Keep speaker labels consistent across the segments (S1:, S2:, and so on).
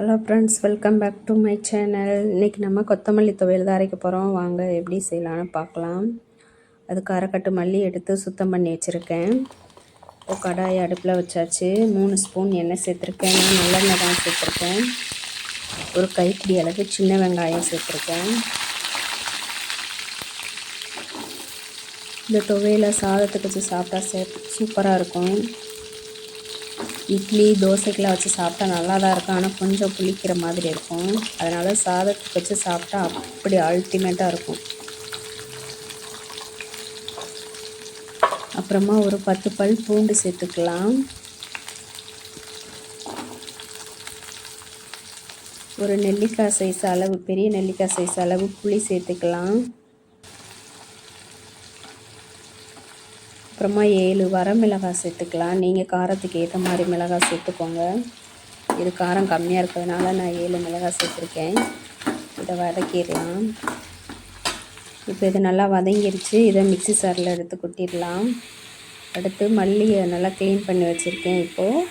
S1: Hello friends, welcome back to my channel. இன்றைக்கி நம்ம கொத்தமல்லி துவையல் தான் அரைக்க போகிறோம். வாங்க எப்படி செய்யலான்னு பார்க்கலாம். அதுக்கு அரைக்கட்டு மல்லி எடுத்து சுத்தம் பண்ணி வச்சுருக்கேன். இப்போ கடாயை அடுப்பில் வச்சாச்சு. 3 ஸ்பூன் எண்ணெய் சேர்த்துருக்கேன். நான் நல்லெண்ணெய் தான் சேர்த்துருக்கேன். ஒரு கைப்பிடி அளவு சின்ன வெங்காயம் சேர்த்துருக்கேன். இந்த துவையலை சாதத்துக்கு வச்சு சாப்பிட்டா சூப்பராக இருக்கும். இட்லி தோசைக்கெலாம் வச்சு சாப்பிட்டா நல்லா தான் இருக்கும், ஆனால் கொஞ்சம் புளிக்கிற மாதிரி இருக்கும். அதனால் சாதத்துக்கு வச்சு சாப்பிட்டா அப்படி அல்டிமேட்டாக இருக்கும். அப்புறமா ஒரு 10 பல் பூண்டு சேர்த்துக்கலாம். ஒரு நெல்லிக்காய் சைஸ் அளவு, பெரிய நெல்லிக்காய் சைஸ் அளவு புளி சேர்த்துக்கலாம். அப்புறமா 7 வரமிளகாய் சேர்த்துக்கலாம். நீங்கள் காரத்துக்கு ஏற்ற மாதிரி மிளகாய் சேர்த்துக்கோங்க. இது காரம் கம்மியாக இருக்கிறதுனால நான் 7 மிளகாய் சேர்த்துருக்கேன். இதை வதக்கிடலாம். இப்போ இது நல்லா வதங்கிருச்சு. இதை மிக்ஸி சாரில் எடுத்து கொட்டிடலாம். அடுத்து மல்லியை நல்லா க்ளீன் பண்ணி வச்சுருக்கேன். இப்போது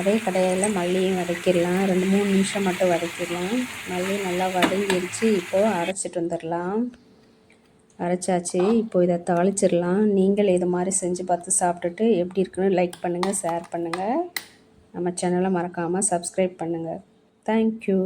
S1: அதே கடையில் மல்லியும் வதக்கிடலாம். 2-3 நிமிஷம் மட்டும் வதக்கிடலாம். மல்லி நல்லா வதங்கிருச்சு. இப்போது அரைச்சிட்டு வந்துடலாம். அரைச்சாச்சு. இப்போ இதை தாளிச்சிடலாம். நீங்கள் இது மாதிரி செஞ்சு பார்த்து சாப்பிட்டுட்டு எப்படி இருக்குன்னு லைக் பண்ணுங்கள், ஷேர் பண்ணுங்கள். நம்ம சேனலை மறக்காமல் சப்ஸ்கிரைப் பண்ணுங்கள். தேங்க்யூ.